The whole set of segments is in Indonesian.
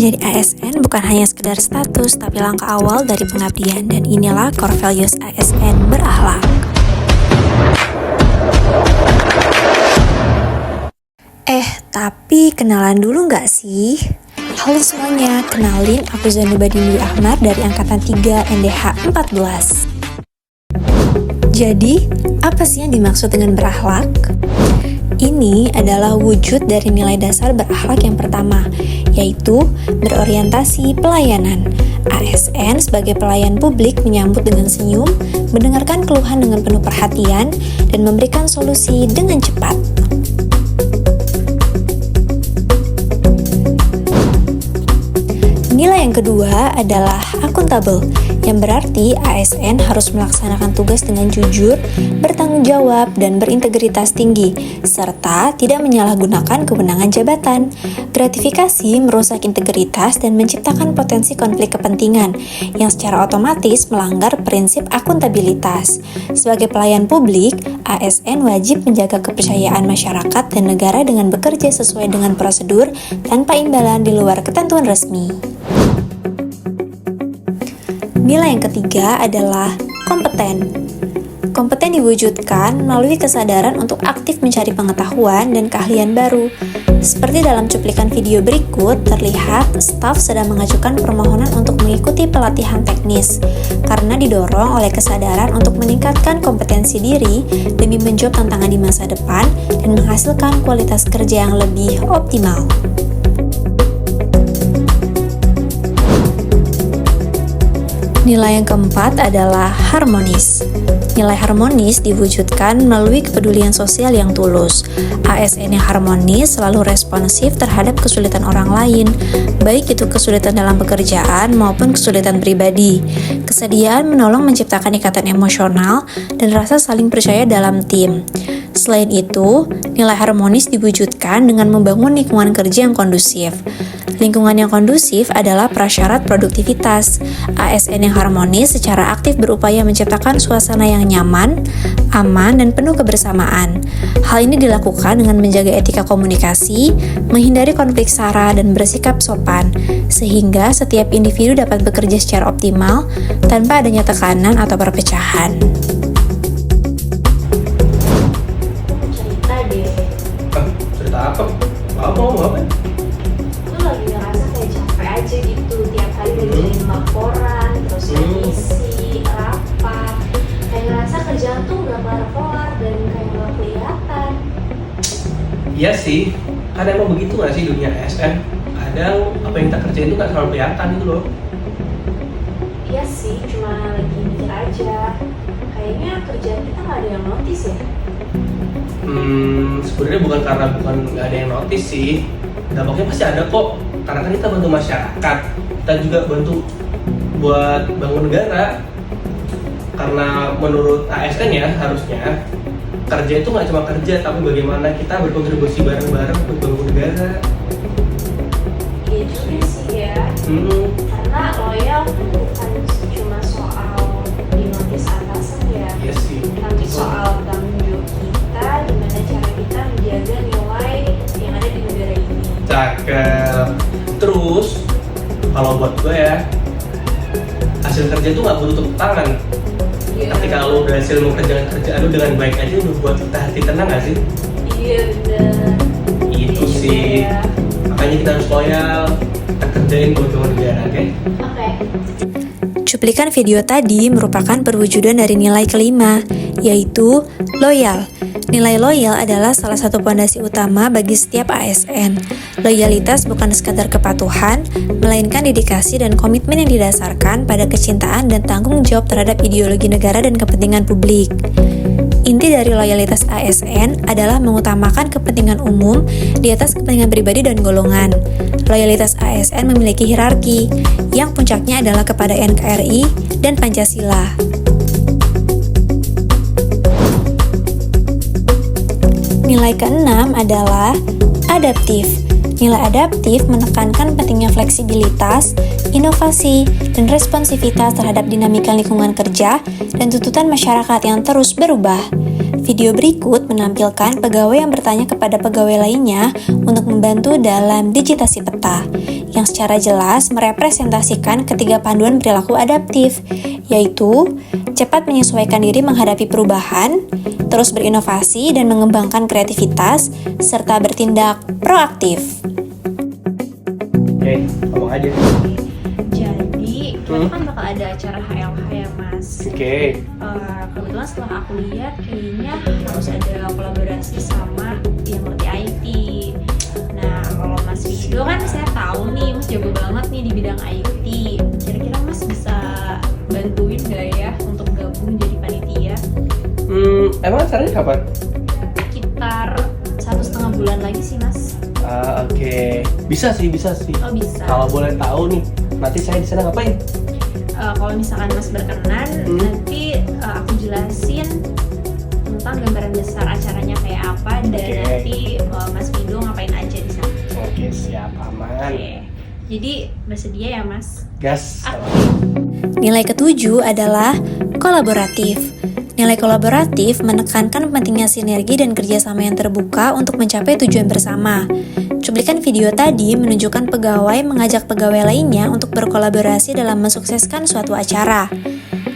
Menjadi ASN bukan hanya sekedar status, tapi langkah awal dari pengabdian. Dan inilah core values ASN berakhlak. Tapi kenalan dulu nggak sih? Halo semuanya, kenalin aku Zanubadin Dwi Ahmad dari Angkatan 3 NDH 14. Jadi, apa sih yang dimaksud dengan berakhlak? Ini adalah wujud dari nilai dasar berakhlak yang pertama, yaitu berorientasi pelayanan. ASN sebagai pelayan publik menyambut dengan senyum, mendengarkan keluhan dengan penuh perhatian, dan memberikan solusi dengan cepat. Nilai yang kedua adalah akuntabel, yang berarti ASN harus melaksanakan tugas dengan jujur, bertanggung jawab, dan berintegritas tinggi, serta tidak menyalahgunakan kewenangan jabatan. Gratifikasi merusak integritas dan menciptakan potensi konflik kepentingan, yang secara otomatis melanggar prinsip akuntabilitas. Sebagai pelayan publik, ASN wajib menjaga kepercayaan masyarakat dan negara dengan bekerja sesuai dengan prosedur tanpa imbalan di luar ketentuan resmi. Nilai yang ketiga adalah kompeten. Kompeten diwujudkan melalui kesadaran untuk aktif mencari pengetahuan dan keahlian baru. Seperti dalam cuplikan video berikut, terlihat staf sedang mengajukan permohonan untuk mengikuti pelatihan teknis karena didorong oleh kesadaran untuk meningkatkan kompetensi diri demi menjawab tantangan di masa depan dan menghasilkan kualitas kerja yang lebih optimal. Nilai yang keempat adalah harmonis. Nilai harmonis diwujudkan melalui kepedulian sosial yang tulus. ASN yang harmonis selalu responsif terhadap kesulitan orang lain, baik itu kesulitan dalam pekerjaan maupun kesulitan pribadi. Kesediaan menolong menciptakan ikatan emosional dan rasa saling percaya dalam tim. Selain itu, nilai harmonis diwujudkan dengan membangun lingkungan kerja yang kondusif. Lingkungan yang kondusif adalah prasyarat produktivitas. ASN yang harmonis secara aktif berupaya menciptakan suasana yang nyaman, aman, dan penuh kebersamaan. Hal ini dilakukan dengan menjaga etika komunikasi, menghindari konflik sara, dan bersikap sopan, sehingga setiap individu dapat bekerja secara optimal tanpa adanya tekanan atau perpecahan. Cerita apa? Mau apa? Lagi ngerasa kayak capek aja gitu, tiap hari ngerjain laporan, terus revisi, rapat, kayak ngerasa kerjaan tuh gak kelar-kelar dan kayak gak kelihatan. Iya sih, kadang emang begitu gak sih dunia ASN? Kadang apa yang kita kerjain itu gak selalu kelihatan gitu loh. Iya sih, cuma lagi mikir aja, kayaknya kerjaan kita gak ada yang notice ya. Sebenarnya bukan gak ada yang notice sih. Dampaknya pasti ada kok, karena kan kita bantu masyarakat, kita juga bantu buat bangun negara. Karena menurut ASN ya harusnya kerja itu nggak cuma kerja, tapi bagaimana kita berkontribusi bareng-bareng untuk bangun negara. Iya juga sih ya, karena loyal kan bukan cuma soal dinotis atasan ya, Iya sih. tapi soal tanggung jawab kita, gimana cara kita menjaga nilai yang ada di negara ini. Cakep. Terus kalau buat gue ya, hasil kerja itu nggak butuh tepuk tangan. Ketika lo udah hasil mengerjakan kerjaan lo dengan baik aja udah buat kita hati tenang nggak sih? Iya bener. Itu Iya sih. juga ya. Makanya kita harus loyal, kita kerjain buat bangun negara, oke? Oke. Cuplikan video tadi merupakan perwujudan dari nilai kelima, yaitu loyal. Nilai loyal adalah salah satu pondasi utama bagi setiap ASN. Loyalitas bukan sekadar kepatuhan, melainkan dedikasi dan komitmen yang didasarkan pada kecintaan dan tanggung jawab terhadap ideologi negara dan kepentingan publik. Inti dari loyalitas ASN adalah mengutamakan kepentingan umum di atas kepentingan pribadi dan golongan. Loyalitas ASN memiliki hierarki, yang puncaknya adalah kepada NKRI dan Pancasila. Nilai keenam adalah adaptif. Nilai adaptif menekankan pentingnya fleksibilitas, inovasi, dan responsivitas terhadap dinamika lingkungan kerja dan tuntutan masyarakat yang terus berubah. Video berikut menampilkan pegawai yang bertanya kepada pegawai lainnya untuk membantu dalam digitasi peta, yang secara jelas merepresentasikan ketiga panduan perilaku adaptif, yaitu cepat menyesuaikan diri menghadapi perubahan, terus berinovasi dan mengembangkan kreativitas, serta bertindak proaktif. Oke, ngomong aja. Jadi, kita kan bakal ada acara HLH ya Mas. Oke. Kebetulan setelah aku lihat kayaknya harus ada kolaborasi sama yang ngerti IT. Nah, kalau Mas Vido kan saya tahu nih, Mas jago banget nih di bidang IT. Kira-kira Mas bisa bantuin gak ya untuk gabung jadi panitia? Emang acaranya kapan? Sekitar 1,5 bulan lagi sih Mas. Oke. Bisa sih. Oh bisa. Kalau boleh tahu nih, nanti saya di sana ngapain? Kalau misalkan Mas berkenan, nanti aku jelasin tentang gambaran besar acaranya kayak apa dan Oke. nanti Mas Vido ngapain aja di sana. Oke, siap, aman. Oke. Jadi bersedia ya Mas? Gas. Nilai ketujuh adalah kolaboratif. Nilai kolaboratif menekankan pentingnya sinergi dan kerjasama yang terbuka untuk mencapai tujuan bersama. Cuplikan video tadi menunjukkan pegawai mengajak pegawai lainnya untuk berkolaborasi dalam mensukseskan suatu acara,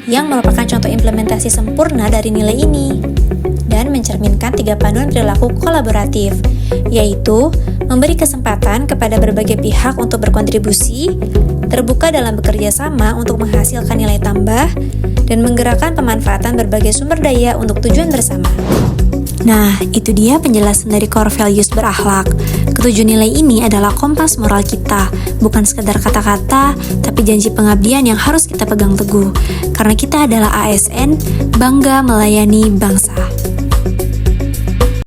yang merupakan contoh implementasi sempurna dari nilai ini, dan mencerminkan 3 panduan perilaku kolaboratif, yaitu memberi kesempatan kepada berbagai pihak untuk berkontribusi, terbuka dalam bekerja sama untuk menghasilkan nilai tambah, dan menggerakkan pemanfaatan berbagai sumber daya untuk tujuan bersama. Nah, itu dia penjelasan dari core values berakhlak. Ketujuh nilai ini adalah kompas moral kita, bukan sekedar kata-kata, tapi janji pengabdian yang harus kita pegang teguh. Karena kita adalah ASN, bangga melayani bangsa.